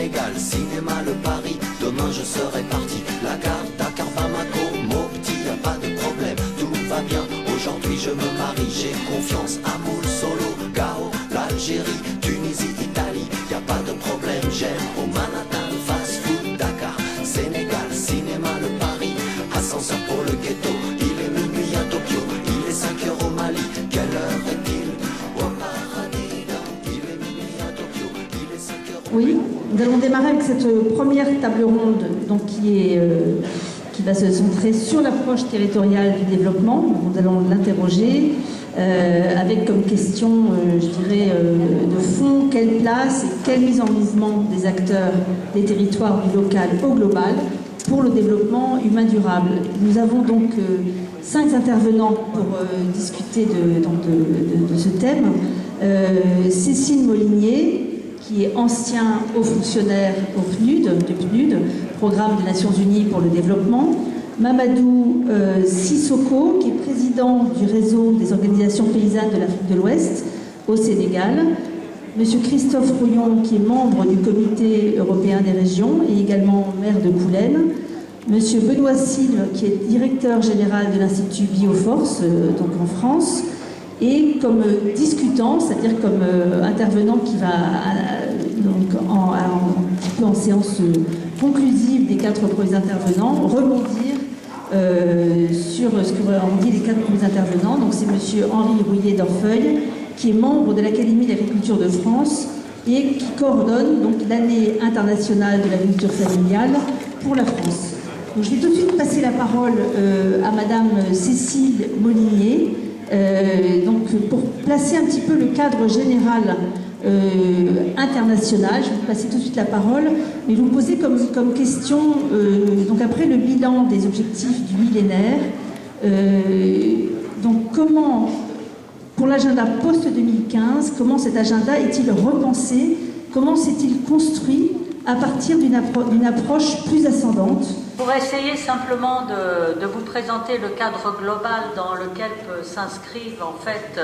Sénégal, cinéma, le Paris. Demain je serai parti. La gare, Dakar, Bamako, Mopti, y a pas de problème, tout va bien. Aujourd'hui je me marie, j'ai confiance. Amour, Solo, Gao, l'Algérie, Tunisie, Italie, y a pas de problème. J'aime au Manhattan, le fast food, Dakar, Sénégal, cinéma, le Paris. Ascenseur pour le ghetto, il est minuit à Tokyo, il est 5 heures au Mali. Quelle heure est-il? Au paradis, il est minuit à Tokyo, il est 5 heures au Mali. Oui, nous allons démarrer avec cette première table ronde donc, qui va se centrer sur l'approche territoriale du développement. Nous allons l'interroger avec comme question, je dirais, de fond, quelle place et quelle mise en mouvement des acteurs des territoires du local au global pour le développement humain durable. Nous avons donc 5 intervenants pour discuter de ce thème. Cécile Molinier, qui est ancien haut fonctionnaire au PNUD, du PNUD, Programme des Nations Unies pour le développement. Mamadou Sissoko, qui est président du réseau des organisations paysannes de l'Afrique de l'Ouest au Sénégal. Monsieur Christophe Rouillon, qui est membre du Comité européen des régions et également maire de Coulennes. Monsieur Benoît Silve, qui est directeur général de l'Institut Bioforce, donc en France. Et comme discutant, c'est-à-dire comme intervenant qui va donc un petit peu en séance conclusive des 4 premiers intervenants, rebondir sur ce que ont dit les 4 premiers intervenants. Donc c'est monsieur Henri Rouillet d'Orfeuille, qui est membre de l'Académie d'agriculture de France et qui coordonne donc l'année internationale de l'agriculture familiale pour la France. Donc, je vais tout de suite passer la parole à madame Cécile Molinier. Donc, pour placer un petit peu le cadre général international, je vais vous passer tout de suite la parole, mais vous poser comme question, donc après le bilan des objectifs du millénaire, donc comment, pour l'agenda post-2015, comment cet agenda est-il repensé, comment s'est-il construit à partir d'une approche plus ascendante? Pour essayer simplement de vous présenter le cadre global dans lequel s'inscrivent en fait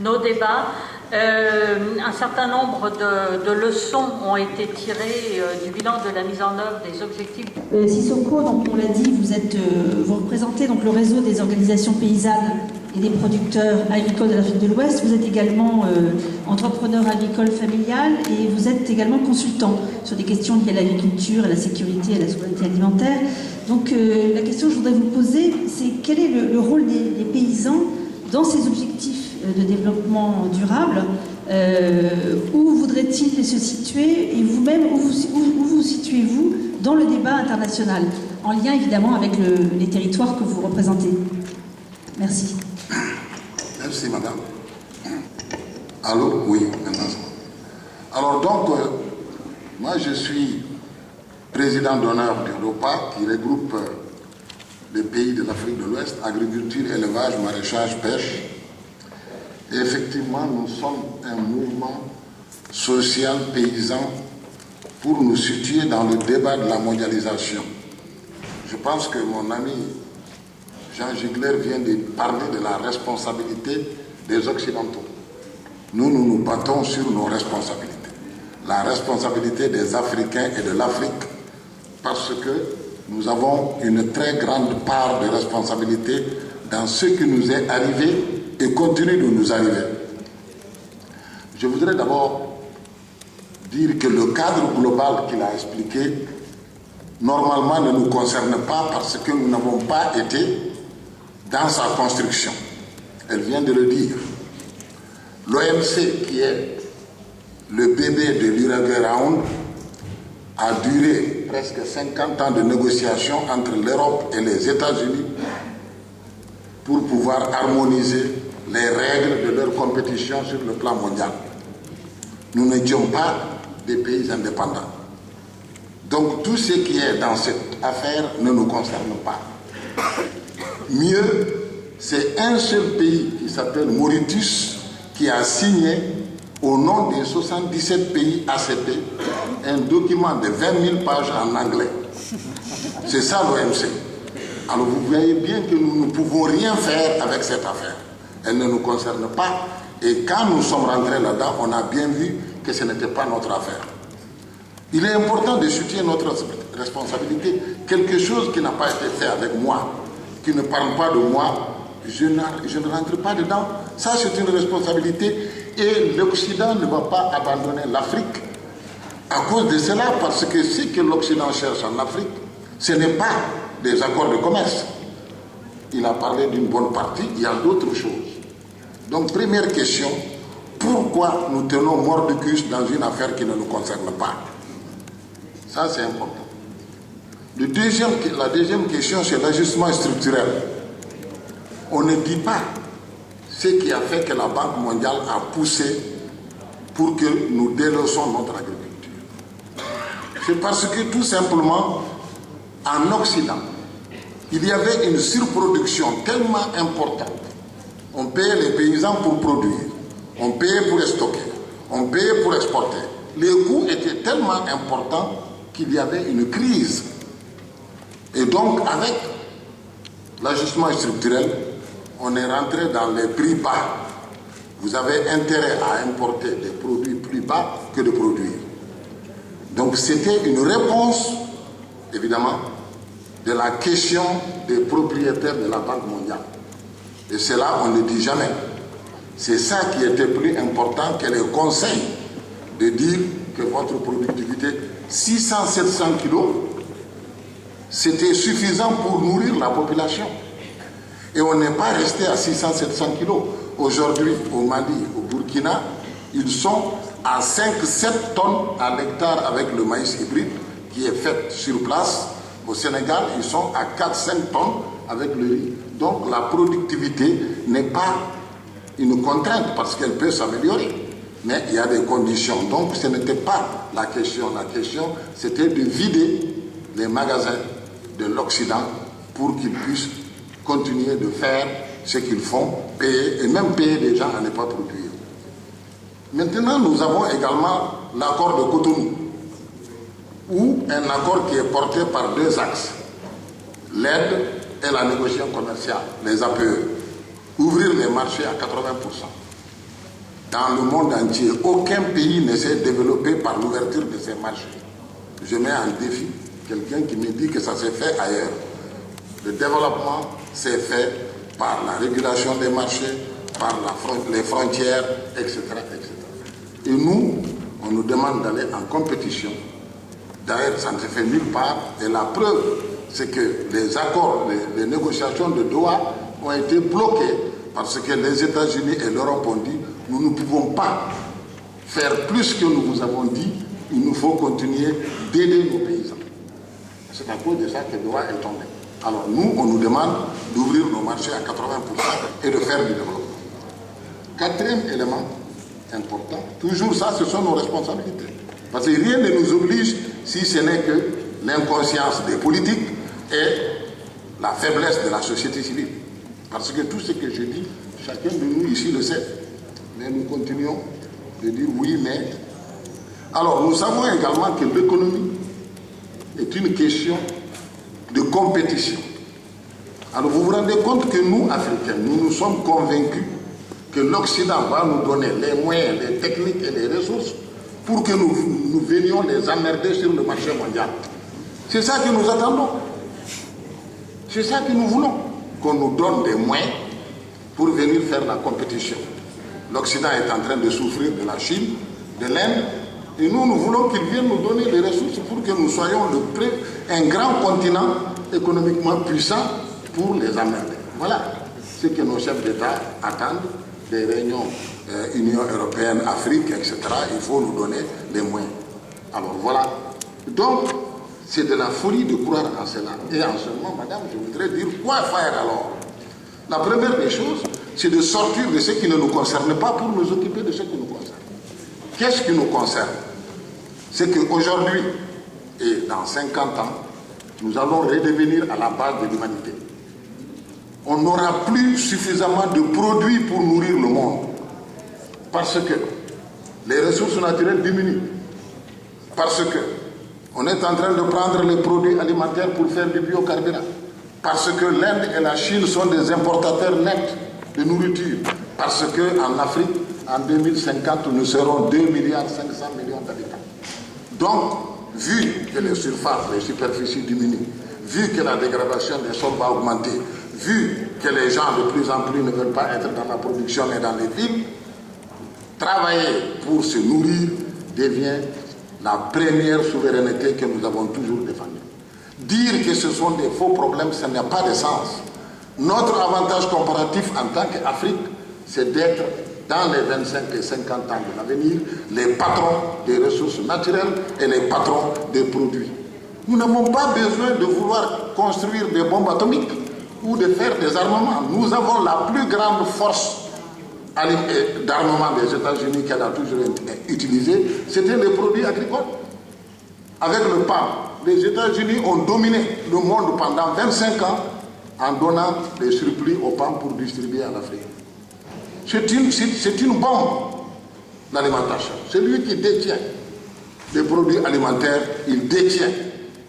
nos débats, un certain nombre de leçons ont été tirées du bilan de la mise en œuvre des objectifs. Sissoko, donc on l'a dit, vous représentez donc le réseau des organisations paysannes et des producteurs agricoles de l'Afrique de l'Ouest. Vous êtes également entrepreneur agricole familial et vous êtes également consultant sur des questions liées à l'agriculture, à la sécurité et à la souveraineté alimentaire. Donc la question que je voudrais vous poser, c'est quel est le rôle des paysans dans ces objectifs de développement durable, où voudrait-il se situer et vous-même, où vous situez-vous dans le débat international, en lien évidemment avec les territoires que vous représentez. Merci. Merci madame. Allô? Oui, maintenant. Alors donc, moi je suis président d'honneur du ROPA qui regroupe les pays de l'Afrique de l'Ouest, agriculture, élevage, maraîchage, pêche. Et effectivement, nous sommes un mouvement social paysan pour nous situer dans le débat de la mondialisation. Je pense que mon ami Jean Gigler vient de parler de la responsabilité des Occidentaux. Nous nous battons sur nos responsabilités. La responsabilité des Africains et de l'Afrique, parce que nous avons une très grande part de responsabilité dans ce qui nous est arrivé et continue de nous arriver. Je voudrais d'abord dire que le cadre global qu'il a expliqué, normalement ne nous concerne pas parce que nous n'avons pas été dans sa construction. Elle vient de le dire. L'OMC, qui est le bébé de l'Uruguay Round, a duré presque 50 ans de négociations entre l'Europe et les États-Unis pour pouvoir harmoniser les règles de leur compétition sur le plan mondial. Nous n'étions pas des pays indépendants. Donc tout ce qui est dans cette affaire ne nous concerne pas. Mieux, c'est un seul pays qui s'appelle Mauritius qui a signé au nom des 77 pays ACP un document de 20 000 pages en anglais. C'est ça l'OMC. Alors vous voyez bien que nous ne pouvons rien faire avec cette affaire. Elle ne nous concerne pas. Et quand nous sommes rentrés là-dedans, on a bien vu que ce n'était pas notre affaire. Il est important de soutenir notre responsabilité. Quelque chose qui n'a pas été fait avec moi, qui ne parle pas de moi, je ne rentre pas dedans. Ça, c'est une responsabilité. Et l'Occident ne va pas abandonner l'Afrique à cause de cela, parce que ce que l'Occident cherche en Afrique, ce n'est pas des accords de commerce. Il a parlé d'une bonne partie, il y a d'autres choses. Donc, première question, pourquoi nous tenons mordicus dans une affaire qui ne nous concerne pas? Ça, c'est important. La deuxième question, c'est l'ajustement structurel. On ne dit pas ce qui a fait que la Banque mondiale a poussé pour que nous délaissons notre agriculture. C'est parce que tout simplement, en Occident, il y avait une surproduction tellement importante. On payait les paysans pour produire, on payait pour stocker, on payait pour exporter. Les coûts étaient tellement importants qu'il y avait une crise. Et donc, avec l'ajustement structurel, on est rentré dans les prix bas. Vous avez intérêt à importer des produits plus bas que de produire. Donc, c'était une réponse, évidemment, de la question des propriétaires de la Banque mondiale. Et cela, on ne le dit jamais. C'est ça qui était plus important que les conseils de dire que votre productivité, 600-700 kilos, c'était suffisant pour nourrir la population. Et on n'est pas resté à 600-700 kilos. Aujourd'hui, au Mali, au Burkina, ils sont à 5-7 tonnes à l'hectare avec le maïs hybride qui est fait sur place. Au Sénégal, ils sont à 4-5 tonnes avec le riz. Donc la productivité n'est pas une contrainte parce qu'elle peut s'améliorer. Mais il y a des conditions. Donc ce n'était pas la question. La question, c'était de vider les magasins de l'Occident pour qu'ils puissent continuer de faire ce qu'ils font, payer, et même payer des gens à ne pas produire. Maintenant, nous avons également l'accord de Cotonou, ou un accord qui est porté par deux axes, l'aide et la négociation commerciale, les APE, ouvrir les marchés à 80%. Dans le monde entier, aucun pays ne s'est développé par l'ouverture de ces marchés. Je mets en défi quelqu'un qui me dit que ça s'est fait ailleurs. Le développement s'est fait par la régulation des marchés, par les frontières, etc., etc. Et nous, on nous demande d'aller en compétition. D'ailleurs, ça ne se fait nulle part. Et la preuve, c'est que les accords, les négociations de Doha ont été bloquées parce que les États-Unis et l'Europe ont dit nous ne pouvons pas faire plus que nous vous avons dit, il nous faut continuer d'aider nos paysans. C'est à cause de ça que Doha est tombé. Alors nous, on nous demande d'ouvrir nos marchés à 80% et de faire du développement. Quatrième élément important, toujours ça, ce sont nos responsabilités. Parce que rien ne nous oblige si ce n'est que l'inconscience des politiques et la faiblesse de la société civile. Parce que tout ce que je dis, chacun de nous ici le sait. Mais nous continuons de dire oui, mais... Alors, nous savons également que l'économie est une question de compétition. Alors, vous vous rendez compte que nous, Africains, nous sommes convaincus que l'Occident va nous donner les moyens, les techniques et les ressources pour que nous venions les emmerder sur le marché mondial. C'est ça que nous attendons. C'est ça que nous voulons. Qu'on nous donne des moyens pour venir faire la compétition. L'Occident est en train de souffrir de la Chine, de l'Inde, et nous voulons qu'ils viennent nous donner les ressources pour que nous soyons un grand continent économiquement puissant pour les emmerder. Voilà ce que nos chefs d'État attendent des réunions Union européenne, Afrique, etc. Il faut nous donner les moyens. Alors voilà. Donc, c'est de la folie de croire en cela. Et en ce moment, madame, je voudrais dire quoi faire alors? La première des choses, c'est de sortir de ce qui ne nous concerne pas pour nous occuper de ce qui nous concerne. Qu'est-ce qui nous concerne? C'est qu'aujourd'hui, et dans 50 ans, nous allons redevenir à la base de l'humanité. On n'aura plus suffisamment de produits pour nourrir le monde. Parce que les ressources naturelles diminuent. Parce que on est en train de prendre les produits alimentaires pour faire du biocarburant. Parce que l'Inde et la Chine sont des importateurs nets de nourriture. Parce qu'en Afrique, en 2050, nous serons 2,5 milliards d'habitants. Donc, vu que les surfaces, les superficies diminuent, vu que la dégradation des sols va augmenter, vu que les gens de plus en plus ne veulent pas être dans la production et dans les villes, travailler pour se nourrir devient la première souveraineté que nous avons toujours défendue. Dire que ce sont des faux problèmes, ça n'a pas de sens. Notre avantage comparatif en tant qu'Afrique, c'est d'être dans les 25 et 50 ans de l'avenir, les patrons des ressources naturelles et les patrons des produits. Nous n'avons pas besoin de vouloir construire des bombes atomiques ou de faire des armements. Nous avons la plus grande force d'armement des États-Unis qu'elle a toujours utilisée, c'était les produits agricoles. Avec le PAM, les États-Unis ont dominé le monde pendant 25 ans en donnant des surplus au PAM pour distribuer en Afrique. C'est une bombe, l'alimentation. Celui qui détient des produits alimentaires, il détient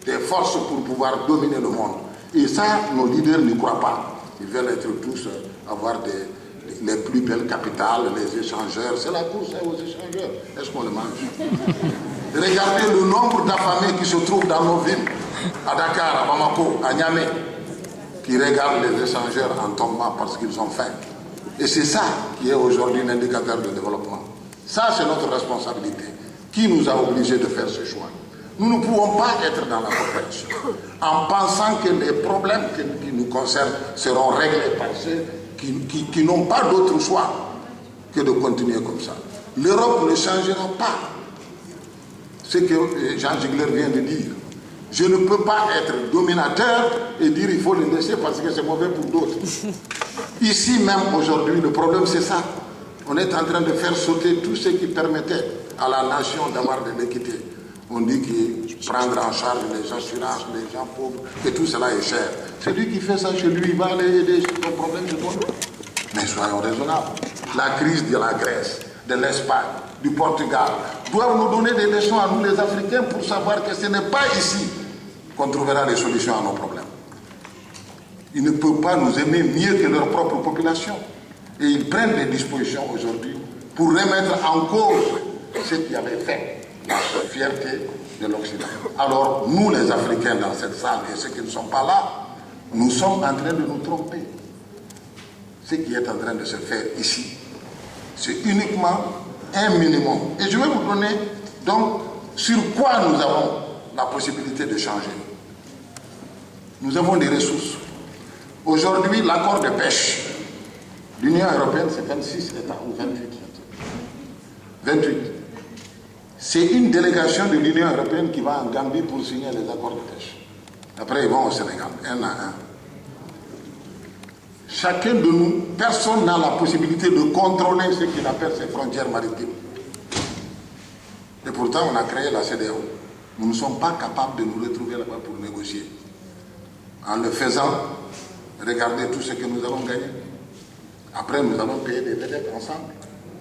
des forces pour pouvoir dominer le monde. Et ça, nos leaders n'y croient pas. Ils veulent être tous, avoir les plus belles capitales, les échangeurs. C'est la course aux échangeurs. Est-ce qu'on le mange? Regardez le nombre d'affamés qui se trouvent dans nos villes, à Dakar, à Bamako, à Niamey, qui regardent les échangeurs en tombant parce qu'ils ont faim. Et c'est ça qui est aujourd'hui l'indicateur de développement. Ça, c'est notre responsabilité. Qui nous a obligés de faire ce choix? Nous ne pouvons pas être dans la coopération en pensant que les problèmes qui nous concernent seront réglés par ceux qui n'ont pas d'autre choix que de continuer comme ça. L'Europe ne changera pas. Ce que Jean Ziegler vient de dire. Je ne peux pas être dominateur et dire il faut le laisser parce que c'est mauvais pour d'autres. Ici même aujourd'hui, le problème c'est ça. On est en train de faire sauter tout ce qui permettait à la nation d'avoir de l'équité. On dit que prendre en charge les assurances, les gens pauvres, que tout cela est cher. Celui qui fait ça chez lui, il va aller aider son problème de toi. Mais soyons raisonnables. La crise de la Grèce, de l'Espagne, du Portugal, doivent nous donner des leçons à nous les Africains pour savoir que ce n'est pas ici qu'on trouvera les solutions à nos problèmes. Ils ne peuvent pas nous aimer mieux que leur propre population. Et ils prennent des dispositions aujourd'hui pour remettre en cause ce qui avait fait la fierté de l'Occident. Alors, nous les Africains dans cette salle et ceux qui ne sont pas là, nous sommes en train de nous tromper. Ce qui est en train de se faire ici, c'est uniquement un minimum. Et je vais vous donner donc sur quoi nous avons la possibilité de changer. Nous avons des ressources. Aujourd'hui, l'accord de pêche de l'Union européenne, c'est 26 États ou 28. 28. C'est une délégation de l'Union européenne qui va en Gambie pour signer les accords de pêche. Après, ils vont au Sénégal, un à un. Chacun de nous, personne n'a la possibilité de contrôler ce qu'il appelle ses frontières maritimes. Et pourtant, on a créé la CEDEAO. Nous ne sommes pas capables de nous retrouver là-bas pour négocier. En le faisant, regardez tout ce que nous allons gagner. Après, nous allons payer des vedettes ensemble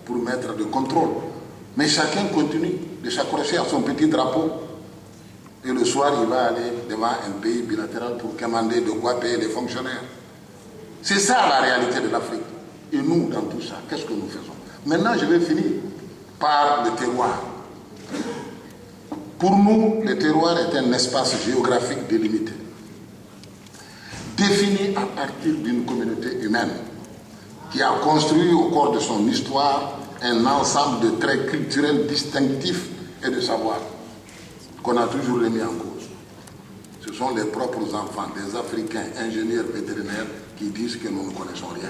pour mettre de contrôle. Mais chacun continue de s'accrocher à son petit drapeau. Et le soir, il va aller devant un pays bilatéral pour commander de quoi payer les fonctionnaires. C'est ça la réalité de l'Afrique. Et nous, dans tout ça, qu'est-ce que nous faisons? Maintenant, je vais finir par le terroir. Pour nous, le terroir est un espace géographique délimité, défini à partir d'une communauté humaine qui a construit au cours de son histoire un ensemble de traits culturels distinctifs et de savoir qu'on a toujours remis en cause. Ce sont les propres enfants des Africains, ingénieurs vétérinaires, qui disent que nous ne connaissons rien.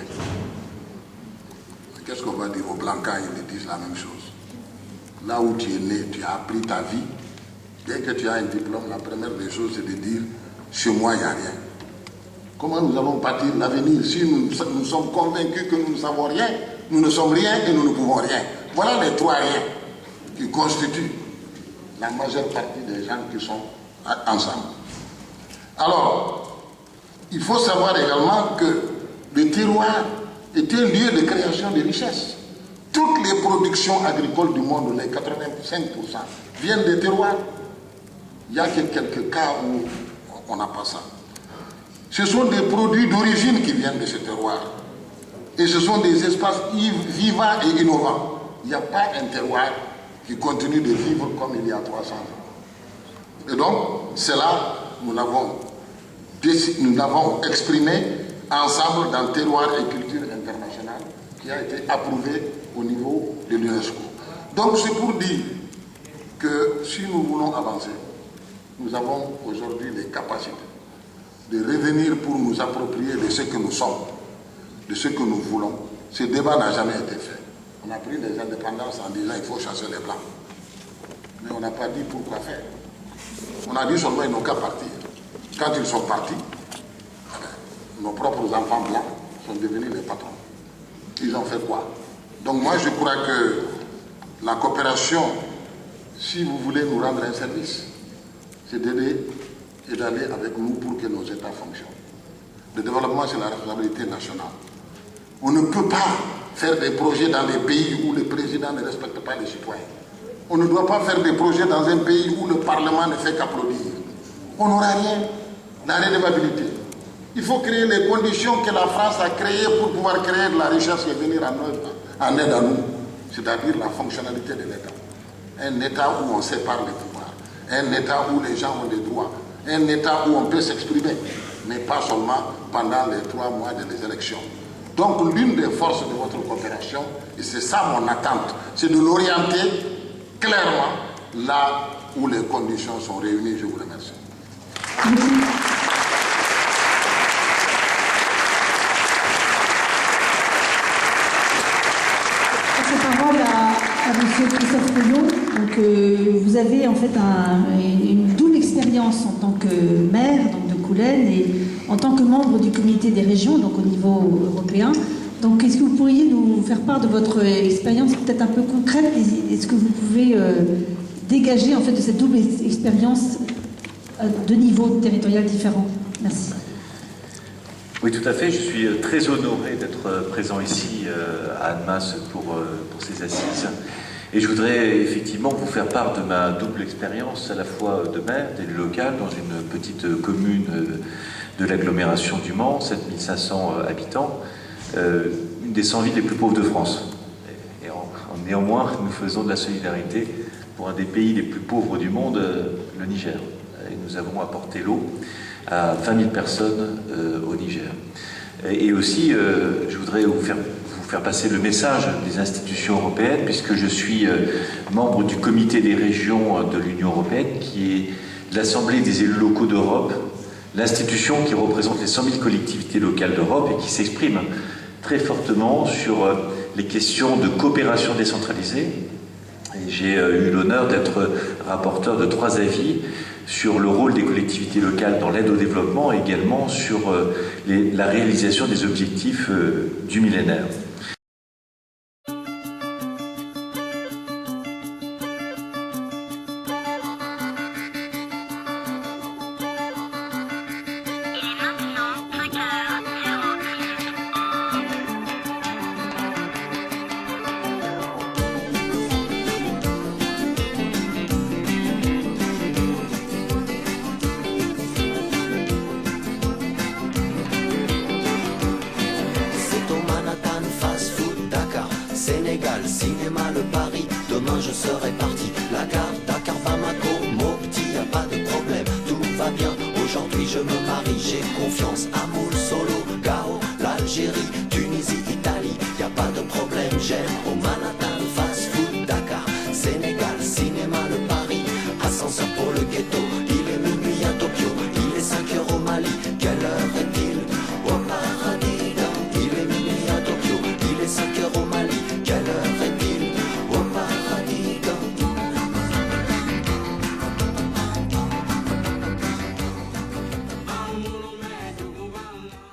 Qu'est-ce qu'on va dire aux Blancs quand ils disent la même chose? Là où tu es né, tu as appris ta vie. Dès que tu as un diplôme, la première des choses, c'est de dire « chez moi, il n'y a rien ». Comment nous allons bâtir l'avenir si nous sommes convaincus que nous ne savons rien, nous ne sommes rien et nous ne pouvons rien? Voilà les trois riens qui constituent la majeure partie des gens qui sont ensemble. Alors, il faut savoir également que le terroir est un lieu de création de richesses. Toutes les productions agricoles du monde, les 85%, viennent des terroirs. Il y a que quelques cas où on n'a pas ça. Ce sont des produits d'origine qui viennent de ce terroir. Et ce sont des espaces vivants et innovants. Il n'y a pas un terroir qui continue de vivre comme il y a 300 ans. Et donc, c'est là que nous l'avons exprimé ensemble dans Terroir et Culture Internationale, qui a été approuvé au niveau de l'UNESCO. Donc, c'est pour dire que si nous voulons avancer, nous avons aujourd'hui les capacités de revenir pour nous approprier de ce que nous sommes, de ce que nous voulons. Ce débat n'a jamais été fait. On a pris les indépendances en disant qu'il faut chasser les Blancs. Mais on n'a pas dit pourquoi faire. On a dit seulement qu'ils n'ont qu'à partir. Quand ils sont partis, nos propres enfants blancs sont devenus les patrons. Ils ont fait quoi? Donc moi je crois que la coopération, si vous voulez nous rendre un service, c'est d'aider et d'aller avec nous pour que nos États fonctionnent. Le développement, c'est la responsabilité nationale. On ne peut pas faire des projets dans des pays où le président ne respecte pas les citoyens. On ne doit pas faire des projets dans un pays où le Parlement ne fait qu'applaudir. On n'aura rien. La redevabilité. Il faut créer les conditions que la France a créées pour pouvoir créer de la richesse et venir en aide à nous. C'est-à-dire la fonctionnalité de l'État. Un État où on sépare les pouvoirs. Un État où les gens ont des droits. Un État où on peut s'exprimer. Mais pas seulement pendant les 3 mois des élections. Donc l'une des forces de votre coopération, et c'est ça mon attente, c'est de l'orienter clairement là où les conditions sont réunies. Je vous remercie. La parole à M. Christophe Feuillot. Donc, vous avez en fait une double expérience en tant que maire donc de Coulennes et en tant que membre du comité des régions, donc au niveau européen. Donc, est-ce que vous pourriez nous faire part de votre expérience peut-être un peu concrète? Est-ce que vous pouvez dégager en fait de cette double expérience de niveaux territoriaux différents? Merci. Oui, tout à fait. Je suis très honoré d'être présent ici à Annemasse pour ces assises. Et je voudrais effectivement vous faire part de ma double expérience, à la fois de maire, d'élu local, dans une petite commune de l'agglomération du Mans, 7500 habitants, une des 100 villes les plus pauvres de France. Et néanmoins, nous faisons de la solidarité pour un des pays les plus pauvres du monde, le Niger. Et nous avons apporté l'eau à 20 000 personnes au Niger. Et aussi, je voudrais vous faire passer le message des institutions européennes, puisque je suis membre du comité des régions de l'Union européenne, qui est l'Assemblée des élus locaux d'Europe, l'institution qui représente les 100 000 collectivités locales d'Europe et qui s'exprime très fortement sur les questions de coopération décentralisée. Et j'ai eu l'honneur d'être rapporteur de 3 avis sur le rôle des collectivités locales dans l'aide au développement et également sur la réalisation des objectifs du millénaire. Cinéma, le Paris, demain je serai parti. La gare, Dakar, Bamako, Mopti, y a pas de problème, tout va bien. Aujourd'hui je me marie, j'ai confiance. Amoul, Solo, Gao, l'Algérie, Tunisie, Italie, y a pas de problème, j'aime Oman.